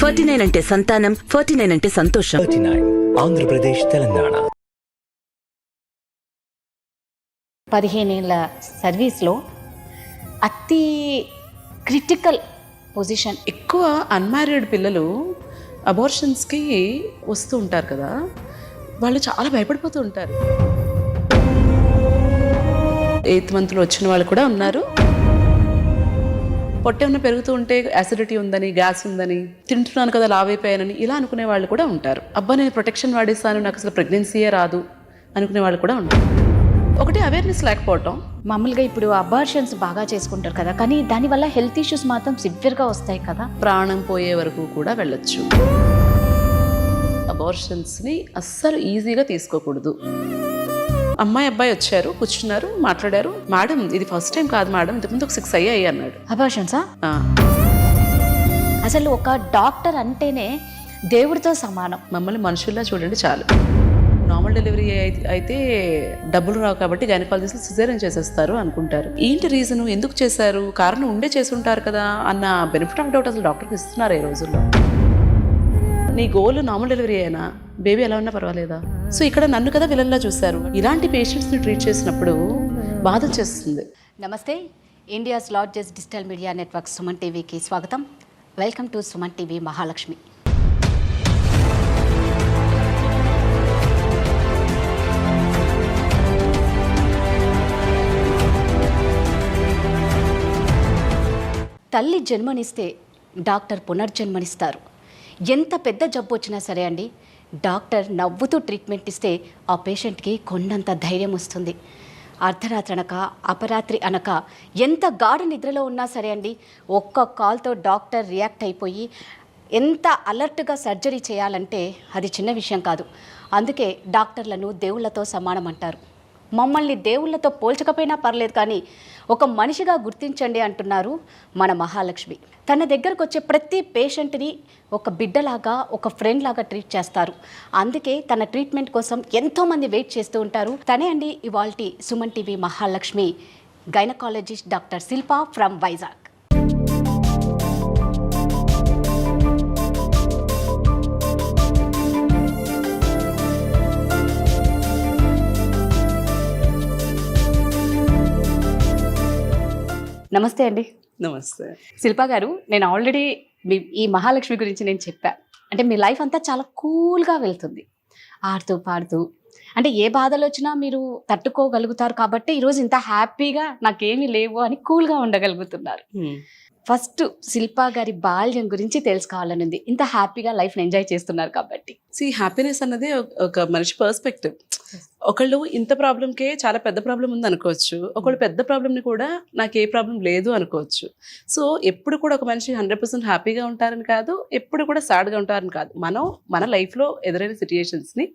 49 అంటే సంతానం, 49 అంటే సంతోషం. 39 ఆంధ్రప్రదేశ్, తెలంగాణ. 15 ఏళ్ళ సర్వీస్లో అతి క్రిటికల్ పొజిషన్. ఎక్కువ అన్మ్యారీడ్ పిల్లలు అబార్షన్స్కి వస్తూ ఉంటారు కదా, వాళ్ళు చాలా భయపడిపోతూ ఉంటారు. 8th మంత్లో వచ్చిన వాళ్ళు కూడా ఉన్నారు. పొట్ట ఏమైనా పెరుగుతూ ఉంటే యాసిడిటీ ఉందని, గ్యాస్ ఉందని, తింటున్నాను కదా లావైపోయానని ఇలా అనుకునే వాళ్ళు కూడా ఉంటారు. అబ్బా నేను ప్రొటెక్షన్ వాడేస్తాను, నాకు అసలు ప్రెగ్నెన్సీయే రాదు అనుకునే వాళ్ళు కూడా ఉంటారు. ఒకటి అవేర్నెస్ లేకపోవటం. మామూలుగా ఇప్పుడు అబార్షన్స్ బాగా చేసుకుంటారు కదా, కానీ దానివల్ల హెల్త్ ఇష్యూస్ మాత్రం సివియర్గా వస్తాయి కదా. ప్రాణం పోయే వరకు కూడా వెళ్ళొచ్చు. అబార్షన్స్ని అస్సలు ఈజీగా తీసుకోకూడదు. అమ్మాయి అబ్బాయి వచ్చారు, కూర్చున్నారు, మాట్లాడారు. మేడం ఇది ఫస్ట్ టైం కాదు మేడం, ఇంతకుముందు ఒక 6 అయ్యాయి అన్నాడు. అబార్షన్సా? అసలు ఒక డాక్టర్ అంటేనే దేవుడితో సమానం. మమ్మల్ని మనుషుల్లా చూడండి చాలు. నార్మల్ డెలివరీ అయితే డబ్బులు రావు కాబట్టి గైనకాలజిస్టులు సిజేరియన్ చేసేస్తారు అనుకుంటారు. ఏంటి రీజను, ఎందుకు చేశారు, కారణం ఉండే చేసి ఉంటారు కదా అన్న బెనిఫిట్ ఆఫ్ డౌట్ అసలు డాక్టర్కి ఇస్తున్నారు ఈ రోజుల్లో. నీ గోల్ నార్మల్ డెలివరీ అయినా బేబీ ఎలా ఉన్నా పర్వాలేదా? సో ఇక్కడ నన్ను కదా విలన్లా చూశారు. ఇలాంటి పేషెంట్స్ని ట్రీట్ చేసినప్పుడు బాధ చేస్తుంది. నమస్తే, India's largest digital media network Suman టీవీకి స్వాగతం. Welcome to Suman TV Mahalakshmi. తల్లి జన్మనిస్తే డాక్టర్ పునర్జన్మనిస్తారు. ఎంత పెద్ద జబ్బు వచ్చినా సరే అండి, డాక్టర్ నవ్వుతూ ట్రీట్మెంట్ ఇస్తే ఆ పేషెంట్కి కొండంత ధైర్యం వస్తుంది. అర్ధరాత్రి అనక అపరాత్రి అనక ఎంత గాఢ నిద్రలో ఉన్నా సరే అండి, ఒక్క కాల్తో డాక్టర్ రియాక్ట్ అయిపోయి ఎంత అలర్ట్గా సర్జరీ చేయాలంటే అది చిన్న విషయం కాదు. అందుకే డాక్టర్లను దేవుళ్ళతో సమానం అంటారు. మమ్మల్ని దేవుళ్ళతో పోల్చకపోయినా పర్లేదు, కానీ ఒక మనిషిగా గుర్తించండి అంటున్నారు మన మహాలక్ష్మి. తన దగ్గరకు వచ్చే ప్రతి పేషెంట్ని ఒక బిడ్డలాగా, ఒక ఫ్రెండ్ లాగా ట్రీట్ చేస్తారు. అందుకే తన ట్రీట్మెంట్ కోసం ఎంతోమంది వెయిట్ చేస్తూ ఉంటారు. తనే అండి ఇవాల్టి Suman TV Mahalakshmi, gynaecologist doctor Shilpa from Vizag. నమస్తే అండి. నమస్తే శిల్ప గారు, నేను ఆల్రెడీ ఈ మహాలక్ష్మి గురించి నేను చెప్పా. అంటే మీ లైఫ్ అంతా చాలా కూల్గా వెళ్తుంది, ఆడుతూ పాడుతూ. అంటే ఏ బాధలు వచ్చినా మీరు తట్టుకోగలుగుతారు కాబట్టి ఈరోజు ఇంత హ్యాపీగా నాకేమీ లేవు అని కూల్గా ఉండగలుగుతున్నారు. ఫస్ట్ శిల్ప గారి బాల్యం గురించి తెలుసుకోవాలని ఉంది. ఇంత హ్యాపీగా లైఫ్ని ఎంజాయ్ చేస్తున్నారు కాబట్టి. హ్యాపీనెస్ అన్నది ఒక మనిషి పర్స్పెక్టివ్. ఒకళ్ళు ఇంత ప్రాబ్లంకే చాలా పెద్ద ప్రాబ్లం ఉంది అనుకోవచ్చు, ఒకళ్ళు పెద్ద ప్రాబ్లంని కూడా నాకు ఏ ప్రాబ్లం లేదు అనుకోవచ్చు. సో ఎప్పుడు కూడా ఒక మనిషి 100% హ్యాపీగా ఉంటారని కాదు, ఎప్పుడు కూడా సాడ్గా ఉంటారని కాదు. మనం మన లైఫ్లో ఎదురైన సిచ్యుయేషన్స్ని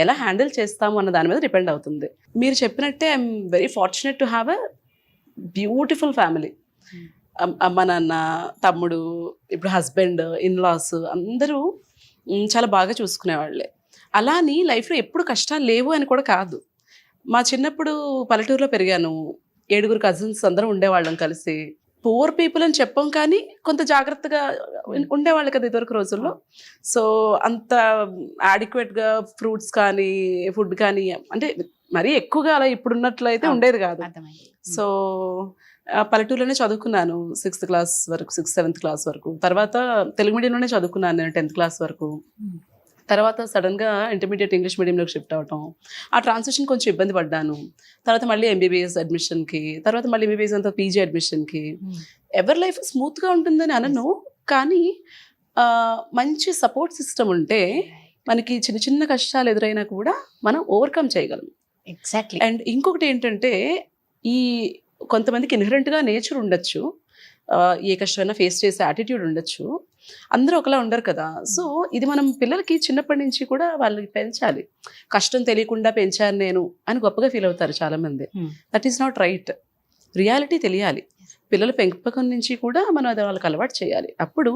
ఎలా హ్యాండిల్ చేస్తాము అన్న దాని మీద డిపెండ్ అవుతుంది. మీరు చెప్పినట్టే I'm very fortunate to have a beautiful family. అమ్మ నాన్న, తమ్ముడు, ఇప్పుడు హస్బెండ్, ఇన్లాస్ అందరూ చాలా బాగా చూసుకునేవాళ్ళే. అలా అని లైఫ్లో ఎప్పుడు కష్టాలు లేవు అని కూడా కాదు. మా చిన్నప్పుడు పల్లెటూరులో పెరిగాను. 7 కజిన్స్ అందరం ఉండేవాళ్ళం కలిసి. పూర్ పీపుల్ అని చెప్పాం, కానీ కొంత జాగ్రత్తగా ఉండేవాళ్ళు కదా ఇదివరకు రోజుల్లో. సో అంత యాడిక్వేట్గా ఫ్రూట్స్ కానీ ఫుడ్ కానీ అంటే మరీ ఎక్కువగా అలా ఇప్పుడున్నట్లయితే ఉండేది కాదు. సో పల్లెటూరులోనే చదువుకున్నాను 6th క్లాస్ వరకు, 6th 7th క్లాస్ వరకు. తర్వాత తెలుగు మీడియంలోనే చదువుకున్నాను నేను 10th క్లాస్ వరకు. తర్వాత సడన్గా ఇంటర్మీడియట్ ఇంగ్లీష్ మీడియంలోకి షిఫ్ట్ అవటం, ఆ ట్రాన్సిషన్ కొంచెం ఇబ్బంది పడ్డాను. తర్వాత మళ్ళీ ఎంబీబీఎస్ అడ్మిషన్కి, తర్వాత మళ్ళీ ఎంబీబీఎస్ అంతా పీజీ అడ్మిషన్కి. ఎవరి లైఫ్ స్మూత్గా ఉంటుందని అనను, కానీ మంచి సపోర్ట్ సిస్టమ్ ఉంటే మనకి చిన్న చిన్న కష్టాలు ఎదురైనా కూడా మనం ఓవర్కమ్ చేయగలం. ఎగ్జాక్ట్లీ. అండ్ ఇంకొకటి ఏంటంటే, ఈ కొంతమందికి ఇన్హరెంట్గా నేచర్ ఉండొచ్చు, ఏ కష్టమైనా ఫేస్ చేసే యాటిట్యూడ్ ఉండొచ్చు. అందరూ ఒకలా ఉండరు కదా. సో ఇది మనం పిల్లలకి చిన్నప్పటి నుంచి కూడా వాళ్ళకి పెంచాలి. కష్టం తెలియకుండా పెంచాను నేను అని గొప్పగా ఫీల్ అవుతారు చాలామంది. That is not right. Reality తెలియాలి. పిల్లల పెంపకం నుంచి కూడా మనం అది వాళ్ళకి అలవాటు చేయాలి. అప్పుడు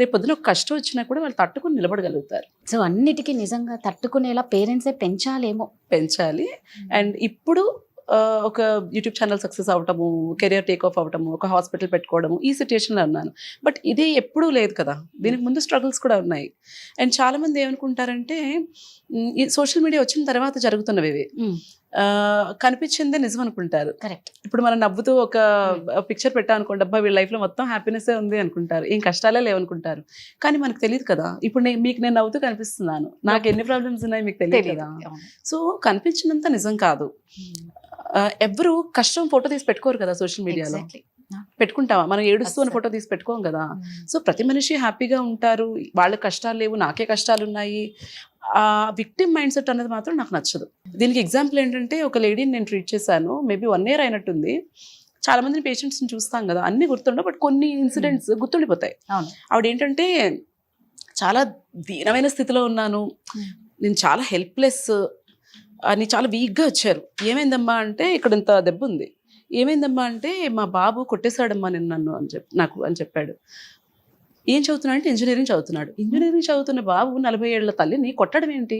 రేపు పొద్దున ఒక కష్టం వచ్చినా కూడా వాళ్ళు తట్టుకుని నిలబడగలుగుతారు. సో అన్నిటికీ నిజంగా తట్టుకునేలా పేరెంట్సే పెంచాలేమో. పెంచాలి. అండ్ ఇప్పుడు ఒక యూట్యూబ్ ఛానల్ సక్సెస్ అవటము, కెరియర్ టేక్ ఆఫ్ అవటము, ఒక హాస్పిటల్ పెట్టుకోవడము, ఈ సిచ్యుయేషన్లో ఉన్నాను. బట్ ఇది ఎప్పుడూ లేదు కదా, దీనికి ముందు స్ట్రగుల్స్ కూడా ఉన్నాయి. అండ్ చాలామంది ఏమనుకుంటారంటే ఈ సోషల్ మీడియా వచ్చిన తర్వాత జరుగుతున్నవి ఇవి. కనిపించిందే నిజం అనుకుంటారు. కరెక్ట్. ఇప్పుడు మనం నవ్వుతూ ఒక పిక్చర్ పెట్టాం అనుకోండి, అబ్బా వీళ్ళ లైఫ్లో మొత్తం హ్యాపీనెస్సే ఉంది అనుకుంటారు, ఏం కష్టాలే లేవనుకుంటారు. కానీ మనకు తెలియదు కదా, ఇప్పుడు మీకు నేను నవ్వుతూ కనిపిస్తున్నాను, నాకు ఎన్ని ప్రాబ్లమ్స్ ఉన్నాయి మీకు తెలియదు కదా. సో కనిపించినంత నిజం కాదు. ఎవరు కష్టం ఫోటో తీసి పెట్టుకోరు కదా సోషల్ మీడియాలో. పెట్టుకుంటావా? మనం ఏడుస్తూ అని ఫోటో తీసి పెట్టుకోం కదా. సో ప్రతి మనిషి హ్యాపీగా ఉంటారు, వాళ్ళ కష్టాలు లేవు, నాకే కష్టాలు ఉన్నాయి. ఆ విక్టిమ్ మైండ్ సెట్ అనేది మాత్రం నాకు నచ్చదు. దీనికి ఎగ్జాంపుల్ ఏంటంటే, ఒక లేడీని నేను ట్రీట్ చేశాను, మేబీ 1 year అయినట్టుంది. చాలా మందిని పేషెంట్స్ని చూస్తాం కదా, అన్ని గుర్తుండవు, బట్ కొన్ని ఇన్సిడెంట్స్ గుర్తుండిపోతాయి. ఆవిడ ఏంటంటే చాలా దీనమైన స్థితిలో ఉన్నాను, నేను చాలా హెల్ప్లెస్ అని చాలా వీక్గా వచ్చారు. ఏమైందమ్మా అంటే, ఇక్కడ ఇంత దెబ్బ ఉంది. ఏమైందమ్మా అంటే, మా బాబు కొట్టేశాడమ్మా నేను నన్ను అని చెప్పాడు. ఏం చదువుతున్నాడు అంటే ఇంజనీరింగ్ చదువుతున్నాడు. ఇంజనీరింగ్ చదువుతున్న బాబు 40 ఏళ్ల తల్లిని కొట్టడం ఏంటి,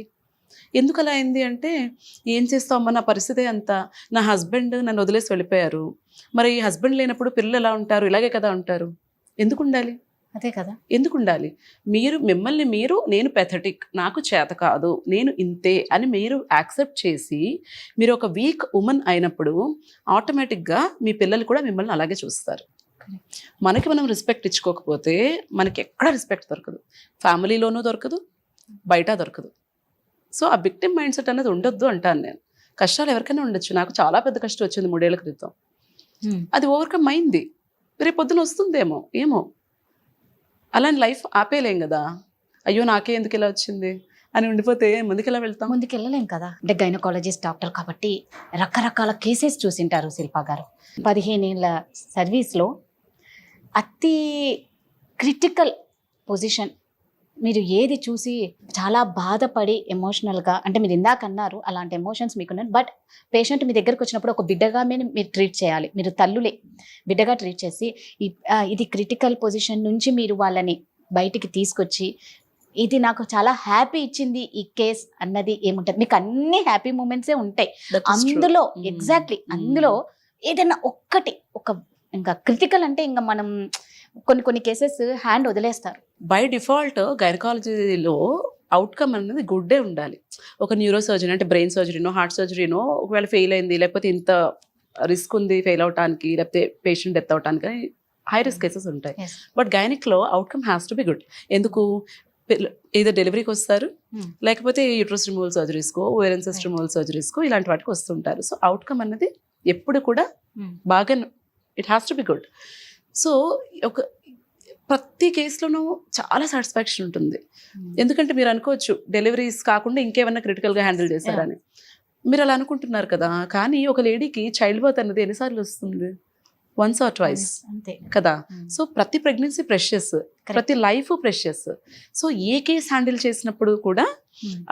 ఎందుకు అలా అయింది అంటే, ఏం చేస్తామమ్మా నా పరిస్థితి అంతా, నా హస్బెండ్ నన్ను వదిలేసి వెళ్ళిపోయారు, మరి ఈ హస్బెండ్ లేనప్పుడు పిల్లలు ఎలా ఉంటారు, ఇలాగే కదా ఉంటారు, ఎందుకు ఉండాలి, అదే కదా, ఎందుకు ఉండాలి, మిమ్మల్ని మీరు నేను పెథటిక్, నాకు చేత కాదు, నేను ఇంతే అని మీరు యాక్సెప్ట్ చేసి మీరు ఒక వీక్ ఉమెన్ అయినప్పుడు ఆటోమేటిక్గా మీ పిల్లలు కూడా మిమ్మల్ని అలాగే చూస్తారు. మనకి మనం రెస్పెక్ట్ ఇచ్చుకోకపోతే మనకి ఎక్కడ రెస్పెక్ట్ దొరకదు, ఫ్యామిలీలోనూ దొరకదు, బయట దొరకదు. సో ఆ విక్టిమ్ మైండ్ సెట్ అనేది ఉండొద్దు అంటాను నేను. కష్టాలు ఎవరికైనా ఉండొచ్చు, నాకు చాలా పెద్ద కష్టం వచ్చింది 3 ఏళ్ల క్రితం, అది ఓవర్కమ్ అయింది, రేపు పొద్దున వస్తుందేమో ఏమో, అలాంటి లైఫ్ ఆపేయలేం కదా. అయ్యో నాకే ఎందుకు ఇలా వచ్చింది అని ఉండిపోతే ముందుకెలా వెళ్తాం, ముందుకెళ్ళలేం కదా. అంటే గైనకాలజిస్ట్ డాక్టర్ కాబట్టి రకరకాల కేసెస్ చూసింటారు శిల్ప గారు. 15 ఏళ్ళ సర్వీస్లో అతి క్రిటికల్ పొజిషన్ మీరు ఏది చూసి చాలా బాధపడి ఎమోషనల్గా, అంటే మీరు ఇందాక అన్నారు అలాంటి ఎమోషన్స్ మీకున్నాయి, బట్ పేషెంట్ మీ దగ్గరకు వచ్చినప్పుడు ఒక బిడ్డగా మీరు ట్రీట్ చేయాలి, మీరు తల్లులే బిడ్డగా ట్రీట్ చేసి ఇది క్రిటికల్ పొజిషన్ నుంచి మీరు వాళ్ళని బయటికి తీసుకొచ్చి, ఇది నాకు చాలా హ్యాపీ ఇచ్చింది ఈ కేస్ అన్నది ఏముంటుంది, మీకు అన్ని హ్యాపీ మూమెంట్సే ఉంటాయి అందులో. ఎగ్జాక్ట్లీ, అందులో ఏదైనా ఒక్కటి ఇంకా క్రిటికల్ అంటే ఇంకా మనం కొన్ని కేసెస్ హ్యాండ్ వదిలేస్తారు. బై డిఫాల్ట్ గైనకాలజీలో అవుట్కమ్ అనేది గుడ్డే ఉండాలి. ఒక న్యూరో సర్జరీ అంటే బ్రెయిన్ సర్జరీనో హార్ట్ సర్జరీనో ఒకవేళ ఫెయిల్ అయింది, లేకపోతే ఇంత రిస్క్ ఉంది ఫెయిల్ అవడానికి, లేకపోతే పేషెంట్ డెత్ అవడానికి హై రిస్క్ కేసెస్ ఉంటాయి. బట్ గైనిక్లో outcome has to be good. ఎందుకు, ఏదో డెలివరీకి వస్తారు, లేకపోతే యూట్రస్ రిమూవల్ సర్జరీస్కో, ఓవేరియన్ సిస్ట్ రిమూవల్ సర్జరీస్కో ఇలాంటి వాటికి వస్తుంటారు. సో అవుట్కమ్ అనేది ఎప్పుడు కూడా బాగా, it has to be good. So ప్రతి కేసులోనూ చాలా సాటిస్ఫాక్షన్ ఉంటుంది. ఎందుకంటే మీరు అనుకోవచ్చు డెలివరీస్ కాకుండా ఇంకేమన్నా క్రిటికల్గా హ్యాండిల్ చేశారని, మీరు అలా అనుకుంటున్నారు కదా. కానీ ఒక లేడీకి చైల్డ్ బర్త్ అనేది ఎన్నిసార్లు వస్తుంది, 1 or 2 అంతే కదా. సో ప్రతి ప్రెగ్నెన్సీ ప్రెషియస్, ప్రతి లైఫ్ ప్రెషియస్. సో ఏ కేసు హ్యాండిల్ చేసినప్పుడు కూడా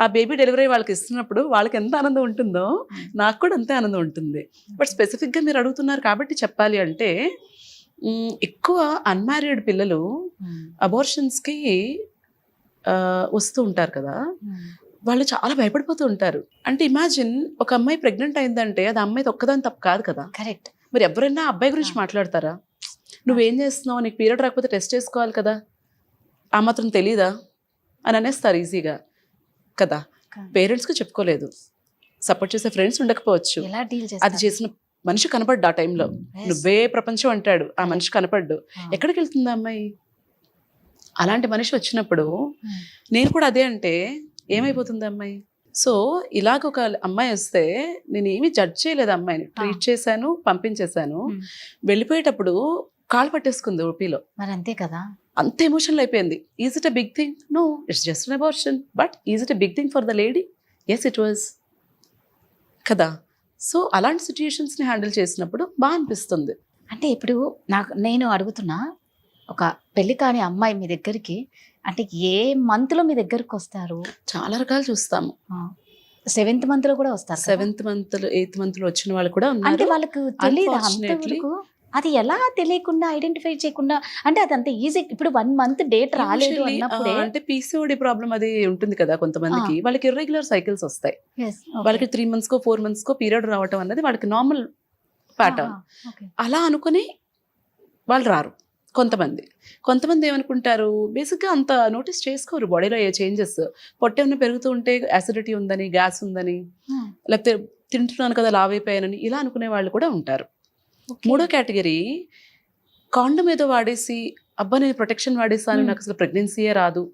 ఆ బేబీ డెలివరీ వాళ్ళకి ఇస్తున్నప్పుడు వాళ్ళకి ఎంత ఆనందం ఉంటుందో నాకు కూడా అంతే ఆనందం ఉంటుంది. బట్ స్పెసిఫిక్గా మీరు అడుగుతున్నారు కాబట్టి చెప్పాలి అంటే, ఎక్కువ అన్మ్యారీడ్ పిల్లలు అబార్షన్స్కి వస్తూ ఉంటారు కదా, వాళ్ళు చాలా భయపడిపోతూ ఉంటారు. అంటే ఇమాజిన్ ఒక అమ్మాయి ప్రెగ్నెంట్ అయిందంటే అది అమ్మాయిది ఒక్కదాని తప్పు కాదు కదా. కరెక్ట్. మరి ఎవరైనా అబ్బాయి గురించి మాట్లాడతారా, నువ్వేం చేస్తున్నావు, నీకు పీరియడ్ రాకపోతే టెస్ట్ చేసుకోవాలి కదా, ఆ మాత్రం తెలీదా అని అనేస్తారు ఈజీగా కదా. పేరెంట్స్కి చెప్పుకోలేదు, సపోర్ట్ చేసే ఫ్రెండ్స్ ఉండకపోవచ్చు, అది చేసిన మనిషి కనపడ్డు ఆ టైంలో, నువ్వే ప్రపంచం అంటాడు, ఆ మనిషి కనపడ్డు, ఎక్కడికి వెళ్తుంది అమ్మాయి. అలాంటి మనిషి వచ్చినప్పుడు నేను కూడా అదే అంటే ఏమైపోతుంది అమ్మాయి. సో ఇలాగ ఒక అమ్మాయి వస్తే నేను ఏమీ జడ్జ్ చేయలేదు, అమ్మాయిని ట్రీట్ చేశాను, పంపించేశాను. వెళ్ళిపోయేటప్పుడు కాళ్ళు పట్టేసుకుంది ఓపీలో. మరి అంతే కదా, అంత ఎమోషనల్ అయిపోయింది. Is it a big thing? No, it's just an abortion. But is it a big thing for the lady? Yes, it was కదా. సో అలాంటి సిచ్యుయేషన్స్ని హ్యాండిల్ చేసినప్పుడు బాగా అనిపిస్తుంది. అంటే ఇప్పుడు నేను అడుగుతున్నా, ఒక పెళ్లి కాని అమ్మాయి మీ దగ్గరికి అంటే ఏ మంత్లో మీ దగ్గరకు వస్తారు? చాలా రకాలు చూస్తాము. 7th monthలో కూడా వస్తారు. 7th month 8th monthలో వచ్చిన వాళ్ళు కూడా ఉన్నారు. అంటే వాళ్ళకు తెలియదు అంతవరకు. అది ఎలా తెలియకుండా ఐడెంటిఫై చేయకుండా, అంటే అదంత ఈజీ. ఇప్పుడు 1 మంత్ డేట్ రాలేదు Usually, అన్నప్పుడే అంటే పీసీఓడి ప్రాబ్లం అది ఉంటుంది కదా కొంతమందికి, వాళ్ళకి ఇర్రెగ్యులర్ సైకిల్స్ వస్తాయి. Yes, okay. వాళ్ళకి 3 months కో 4 months కో పీరియడ్ రావటం అన్నది వాళ్ళకి నార్మల్ ప్యాటర్న్. Okay. అలా అనుకుని వాళ్ళు రారు. కొంతమంది ఏమనుకుంటారు, బేసిక్గా అంత నోటీస్ చేసుకోరు బాడీలో ఏ చేంజెస్. పొట్ట ఏమైనా పెరుగుతూ ఉంటే యాసిడిటీ ఉందని, గ్యాస్ ఉందని, Hmm. లేకపోతే తింటున్నాను కదా లావైపోయానని ఇలా అనుకునే వాళ్ళు కూడా ఉంటారు. Okay. మూడో కేటగిరీ, కాండం ఏదో వాడేసి అబ్బా నేను ప్రొటెక్షన్ వాడేసాను, నాకు అసలు ప్రెగ్నెన్సీయే రాదు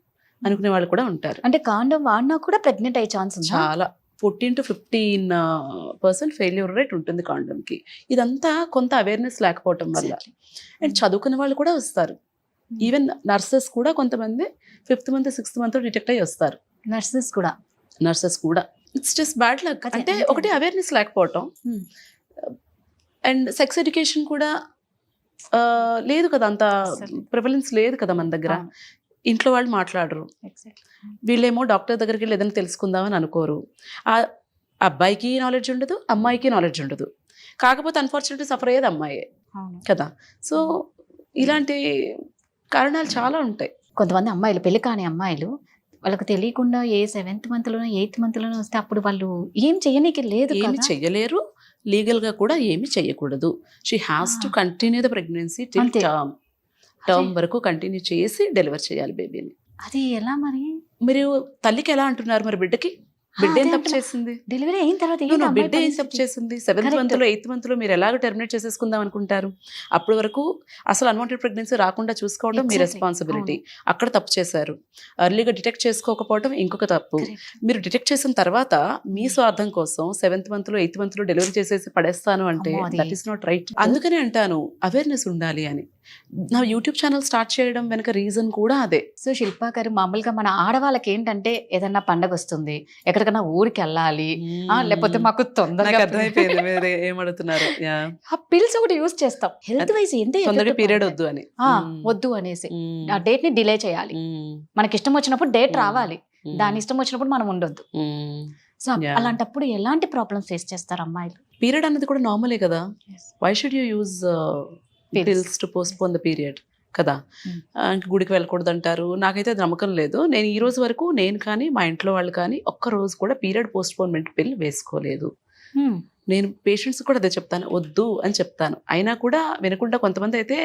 అనుకునే వాళ్ళు కూడా ఉంటారు. అంటే కాండం వాడినా కూడా ప్రెగ్నెంట్ అయ్యే ఛాన్స్ ఉందా? చాలా 14 to 15% ఫెయిల్యూర్ రేట్ ఉంటుంది కాండంకి. ఇదంతా కొంత అవేర్నెస్ లేకపోవటం వల్ల. Exactly. అండ్ చదువుకున్న వాళ్ళు కూడా వస్తారు. ఈవెన్ నర్సెస్ కూడా కొంతమంది 5th month 6th month detect అయ్యి వస్తారు. నర్సెస్ కూడా. నర్సెస్ కూడా ఇట్స్ జస్ట్ బ్యాడ్ లక్. అదే, అంటే అంతే. ఒకటి అవేర్నెస్ లేకపోవటం, Hmm. అండ్ సెక్స్ ఎడ్యుకేషన్ కూడా లేదు కదా, అంత అసలు. ప్రివలెన్స్ లేదు కదా మన దగ్గర. అవును. ఇంట్లో వాళ్ళు మాట్లాడరు, Exactly. వీళ్ళేమో డాక్టర్ దగ్గరికి వెళ్ళి ఏదైనా తెలుసుకుందామని అనుకోరు. ఆ అబ్బాయికి నాలెడ్జ్ ఉండదు, అమ్మాయికి నాలెడ్జ్ ఉండదు. కాకపోతే అన్ఫార్చునేట్లీ సఫర్ అయ్యేది అమ్మాయే అవును. కదా. సో ఇలాంటి కారణాలు చాలా ఉంటాయి. కొంతమంది అమ్మాయిలు, పెళ్లి కాని అమ్మాయిలు, వాళ్ళకి తెలియకుండా ఏ 7th మంత్లోనో 8th మంత్లోనో వస్తే అప్పుడు వాళ్ళు ఏం చేయనీకి లేదు ఏమి కదా. చెయ్యలేరు, లీగల్గా కూడా ఏమి చెయ్యకూడదు. She has to continue the pregnancy till అంతే. టర్మ్ వరకు కంటిన్యూ చేసి డెలివర్ చేయాలి బేబీని. అది ఎలా మరి? మీరు తల్లికి ఎలా అంటున్నారు మరి బిడ్డకి? బిడ్డ ఏం అదే తప్పు అంటున్నా. చేసింది? డెలివరీ అయిన తర్వాత No, ఏంటి no, అమ్మాయి బిడ్డ ఏం తప్పు పరిస్థితి? చేసింది? 7th Correct. month లో 8th month లో మీరు ఎలాగో టెర్మినేట్ చేసేసుకుందాం అనుకుంటారు? అప్పటి వరకు అసలు అన్వాంటెడ్ ప్రెగ్నెన్సీ రాకుండా చూసుకోవడం మీ Exactly. రెస్పాన్సిబిలిటీ. అక్కడ తప్పు చేశారు. ఎర్లీగా డిటెక్ట్ చేసుకోకపోవడం ఇంకొక తప్పు. Correct. మీరు డిటెక్ట్ చేసిన తర్వాత మీ స్వార్థం కోసం 7th month లో 8th month లో డెలివరీ చేసేసి పడేస్తాను అంటే అమ్మో, అది. That is not right. అందుకనే అంటాను అవేర్నెస్ ఉండాలి అని. నా యూట్యూబ్ ఛానల్ స్టార్ట్ చేయడం వెనక రీజన్ కూడా అదే. సో శిల్పా గారు, మామూలుగా మన ఆడవాళ్ళకి ఏంటంటే ఏదన్నా పండగ వస్తుంది, ఎక్కడికైనా ఊరికి వెళ్ళాలి, లేకపోతే మాకు తొందరగా మీరు ఏమడుతున్నారు? ఆ పిల్స్ ఒకటి యూజ్ చేస్తాం. హెల్త్ వైజ్ ఎంత తొందరగా పీరియడ్ వద్దు అని. వద్దు అనేసి ఆ డేట్ ని డిలే చేయాలి. మనకి ఇష్టం వచ్చినప్పుడు డేట్ రావాలి, దాని ఇష్టం వచ్చినప్పుడు మనం ఉండొద్దు. So Yeah. అలాంటప్పుడు ఎలాంటి ప్రాబ్లమ్స్ ఫేస్ చేస్తారు అమ్మాయిలు? పీరియడ్ అనేది కూడా నార్మలే కదా. Why should you use Pills. Pills to postpone the period కదా. Hmm. ఇంక గుడికి వెళ్ళకూడదు అంటారు. నాకైతే అది నమ్మకం లేదు. నేను ఈ రోజు వరకు నేను కానీ మా ఇంట్లో వాళ్ళు కానీ ఒక్క రోజు కూడా పీరియడ్ పోస్ట్పోన్మెంట్ పిల్ వేసుకోలేదు. నేను పేషెంట్స్ కూడా అదే చెప్తాను, వద్దు అని చెప్తాను. అయినా కూడా వినకుండా కొంతమంది అయితే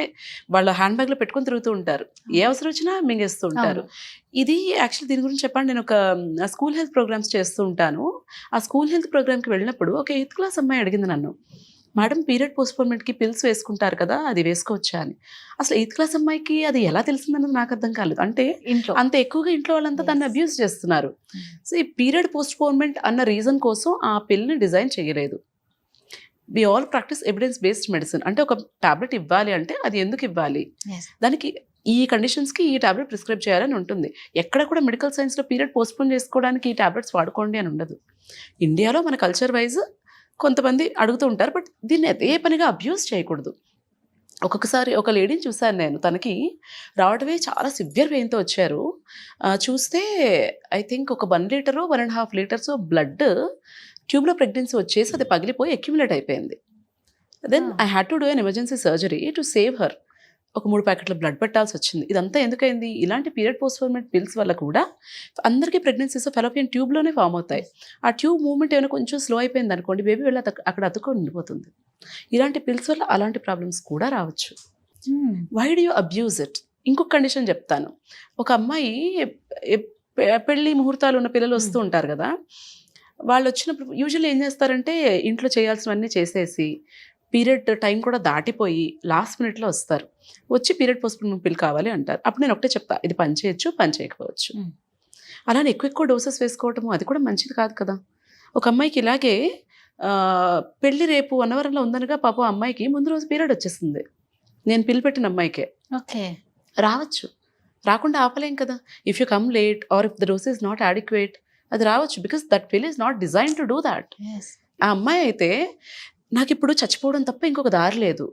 వాళ్ళ హ్యాండ్ బ్యాగ్లో పెట్టుకొని తిరుగుతూ ఉంటారు. ఏ అవసరం వచ్చినా మింగేస్తూ ఉంటారు. ఇది యాక్చువల్లీ దీని గురించి చెప్పండి. నేను ఒక స్కూల్ హెల్త్ ప్రోగ్రామ్స్ చేస్తూ ఉంటాను. ఆ స్కూల్ హెల్త్ ప్రోగ్రామ్కి వెళ్ళినప్పుడు ఒక 8th class అమ్మాయి అడిగింది నన్ను, మేడం పీరియడ్ పోస్ట్పోన్మెంట్కి పిల్స్ వేసుకుంటారు కదా, అది వేసుకోవచ్చా అని. అసలు 8th class అమ్మాయికి అది ఎలా తెలిసిందన్నది నాకు అర్థం కాలేదు. అంటే ఇంట్లో అంత ఎక్కువగా ఇంట్లో వాళ్ళంతా దాన్ని అబ్యూస్ చేస్తున్నారు. సో ఈ పీరియడ్ పోస్ట్పోన్మెంట్ అన్న రీజన్ కోసం ఆ పిల్ని డిజైన్ చేయలేదు. We all practise evidence based medicine. అంటే ఒక టాబ్లెట్ ఇవ్వాలి అంటే అది ఎందుకు ఇవ్వాలి, Yes. దానికి ఈ కండిషన్స్కి ఈ టాబ్లెట్ ప్రిస్క్రైబ్ చేయాలని ఉంటుంది. ఎక్కడ కూడా మెడికల్ సైన్స్లో పీరియడ్ పోస్ట్పోన్ చేసుకోవడానికి ఈ టాబ్లెట్స్ వాడుకోండి అని ఉండదు. ఇండియాలో మన కల్చర్ వైజ్ కొంతమంది అడుగుతూ ఉంటారు, బట్ దీన్ని అదే పనిగా అబ్యూస్ చేయకూడదు. ఒక్కొక్కసారి ఒక లేడీని చూశాను నేను, తనకి రావడమే చాలా సివియర్ పెయిన్తో వచ్చారు. చూస్తే ఐ థింక్ ఒక 1 liter 1.5 liters బ్లడ్ ట్యూబ్లో ప్రెగ్నెన్సీ వచ్చేసి అది పగిలిపోయి అక్యుములేట్ అయిపోయింది. Then I had to do an emergency surgery to save her. ఒక 3 ప్యాకెట్ల బ్లడ్ పెట్టాల్సి వచ్చింది. ఇదంతా ఎందుకైంది? ఇలాంటి పీరియడ్ పోస్ట్పోన్మెంట్ పిల్స్ వల్ల కూడా అందరికీ ప్రెగ్నెన్సీస్ ఫెలోపియన్ ట్యూబ్లోనే ఫామ్ అవుతాయి. ఆ ట్యూబ్ మూవ్మెంట్ ఏమైనా కొంచెం స్లో అయిపోయింది అనుకోండి, బేబీ వెళ్ళి అక్కడ అతుక్కొని ఉండిపోతుంది. ఇలాంటి పిల్స్ వల్ల అలాంటి ప్రాబ్లమ్స్ కూడా రావచ్చు. Why do you abuse it? ఇంకొక కండిషన్ చెప్తాను. ఒక అమ్మాయి పెళ్లి ముహూర్తాలు ఉన్న పిల్లలు వస్తూ ఉంటారు కదా, వాళ్ళు వచ్చినప్పుడు యూజువల్లీ ఏం చేస్తారంటే ఇంట్లో చేయాల్సినవన్నీ చేసేసి పీరియడ్ టైం కూడా దాటిపోయి లాస్ట్ మినిట్లో వస్తారు. వచ్చి పీరియడ్ పోస్ట్పోన్మెంట్ పిల్ కావాలి అంటారు. అప్పుడు నేను ఒకటే చెప్తా, ఇది పని చేయొచ్చు, పని చేయకపోవచ్చు. అలానే ఎక్కువ డోసెస్ వేసుకోవటము అది కూడా మంచిది కాదు కదా. ఒక అమ్మాయికి ఇలాగే పెళ్లి రేపు 1 hourలో ఉందనగా పాపం అమ్మాయికి ముందు రోజు పీరియడ్ వచ్చేస్తుంది. నేను పిల్ పెట్టిన అమ్మాయికే. ఓకే. రావచ్చు, రాకుండా ఆపలేం కదా. If you come late are if the dose is not adequate, అది రావచ్చు. బికాస్ దట్ పిల్ is not design to do that. ఆ అమ్మాయి అయితే నాకు ఇప్పుడు చచ్చిపోవడం తప్ప ఇంకొక దారి లేదు,